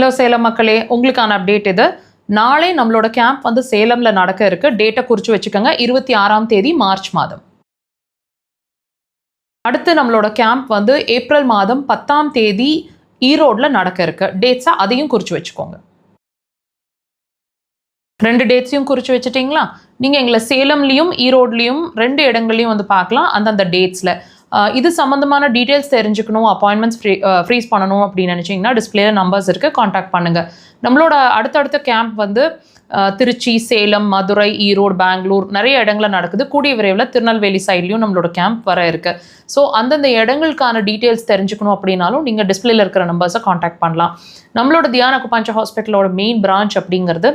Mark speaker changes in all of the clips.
Speaker 1: Hello Salem மக்களே, உங்களுக்கான update இது. நாளை நம்மளோட கேம்ப் வந்து சேலம்ல நடக்க இருக்கு. டேட்டை குறிச்சு வச்சுக்கோங்க. 26ஆம் தேதி மார்ச் மாதம். அடுத்து நம்மளோட கேம்ப் வந்து ஏப்ரல் மாதம் 10ஆம் தேதி ஈரோடுல நடக்க இருக்கு. டேட்ஸா அதையும் குறிச்சு வச்சுக்கோங்க. 2 டேட்ஸையும் குறிச்சு வச்சுட்டிங்களா? நீங்க எங்களை சேலம்லயும் ஈரோட்லயும் 2 இடங்கள்லையும் வந்து பார்க்கலாம் அந்தந்த டேட்ஸ்ல. இது சம்மந்தமான டீட்டெயில்ஸ் தெரிஞ்சுக்கணும், அப்பாயின்மெண்ட்ஸ் ஃப்ரீஸ் பண்ணணும் அப்படின்னு நினச்சிங்கன்னா டிஸ்பிளேல நம்பர்ஸ் இருக்குது, காண்டாக்ட் பண்ணுங்கள். நம்மளோட அடுத்தடுத்த கேம்ப் வந்து திருச்சி, சேலம், மதுரை, ஈரோடு, பெங்களூர் நிறைய இடங்களில் நடக்குது. கூடிய விரைவில் திருநெல்வேலி சைட்லையும் நம்மளோட கேம்ப் வர இருக்குது. ஸோ அந்தந்த இடங்களுக்கான டீட்டெயில்ஸ் தெரிஞ்சுக்கணும் அப்படின்னாலும் நீங்கள் டிஸ்பிளேல இருக்கிற நம்பர்ஸை காண்டாக்ட் பண்ணலாம். நம்மளோட தியான அக்குபஞ்சர் ஹாஸ்பிட்டலோட மெயின் பிரான்ச் அப்படிங்கிறது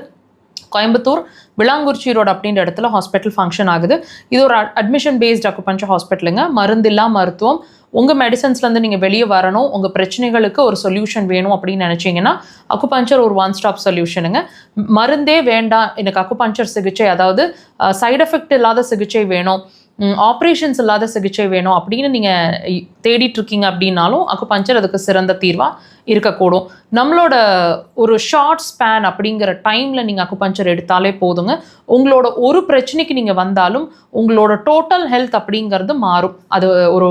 Speaker 1: கோயம்புத்தூர் விளாங்குறிச்சி ரோடு அப்படின்ற இடத்துல ஹாஸ்பிட்டல் ஃபங்க்ஷன் ஆகுது. இது ஒரு அட்மிஷன் பேஸ்ட் அக்குபஞ்சர் ஹாஸ்பிட்டலுங்க. மருந்தில்லா மருத்துவம். உங்கள் மெடிசன்ஸ்லேருந்து நீங்கள் வெளியே வரணும், உங்கள் பிரச்சனைகளுக்கு ஒரு சொல்யூஷன் வேணும் அப்படின்னு நினச்சிங்கன்னா அக்குபஞ்சர் ஒரு ஒன் ஸ்டாப் சொல்யூஷனுங்க. மருந்தே வேண்டாம், எனக்கு அக்குபஞ்சர் சிகிச்சை, அதாவது சைடு எஃபெக்ட் இல்லாத சிகிச்சை வேணும், ஆப்ரேஷன்ஸ் இல்லாத சிகிச்சை வேணும் அப்படின்னு நீங்கள் தேடிட்டு இருக்கீங்க அப்படின்னாலும் அக்குபஞ்சர் அதுக்கு சிறந்த தீர்வாக இருக்கக்கூடும். நம்மளோட ஒரு ஷார்ட் ஸ்பேன் அப்படிங்கிற டைமில் நீங்கள் அக்குபஞ்சர் எடுத்தாலே போதுங்க. உங்களோட ஒரு பிரச்சனைக்கு நீங்கள் வந்தாலும் உங்களோட டோட்டல் ஹெல்த் அப்படிங்கிறது மாறும். அது ஒரு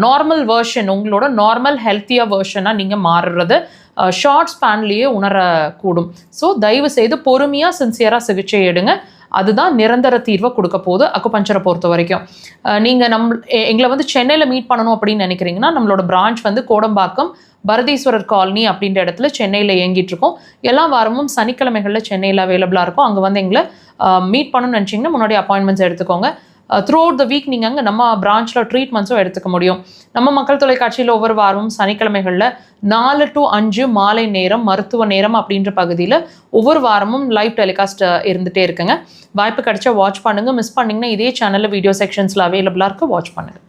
Speaker 1: நார்மல் வேர்ஷன், உங்களோட நார்மல் ஹெல்த்தியாக வேர்ஷனாக நீங்கள் மாறுறது ஷார்ட் ஸ்பேன்லேயே உணரக்கூடும். ஸோ தயவு செய்து பொறுமையாக சின்சியராக சிகிச்சை எடுங்க. அதுதான் நிரந்தர தீர்வை கொடுக்க போகுது அக்குபஞ்சரை பொறுத்த வரைக்கும். நீங்கள் எங்களை வந்து சென்னையில் மீட் பண்ணணும் அப்படின்னு நினைக்கிறீங்கன்னா நம்மளோட பிரான்ச் வந்து கோடம்பாக்கம் பரதீஸ்வரர் காலனி அப்படின்ற இடத்துல சென்னையில் இயங்கிட்டு இருக்கோம். எல்லா வாரமும் சனிக்கிழமைகளில் சென்னையில் அவைலபிளாக இருக்கும். அங்கே வந்து எங்களை மீட் பண்ணணும்னு நினச்சிங்கன்னா முன்னாடி அப்பாயின்மெண்ட்ஸ் எடுத்துக்கோங்க. த்ரூ அவுட் த வீக் நீங்கள் அங்கே நம்ம பிரான்ச்சில் ட்ரீட்மெண்ட்ஸும் எடுத்துக்க முடியும். நம்ம மக்கள் தொலைக்காட்சியில் ஒவ்வொரு வாரமும் சனிக்கிழமைகளில் 4 to 5 மாலை நேரம் மருத்துவ நேரம் அப்படின்ற பகுதியில் ஒவ்வொரு வாரமும் லைவ் டெலிகாஸ்ட் இருந்துகிட்டே இருக்குங்க. வாய்ப்பு கிடைச்சா வாட்ச் பண்ணுங்கள். மிஸ் பண்ணிங்கன்னா இதே சேனலில் வீடியோ செக்ஷன்ஸில் அவைலபிளாக இருக்குது, வாட்ச் பண்ணுங்கள்.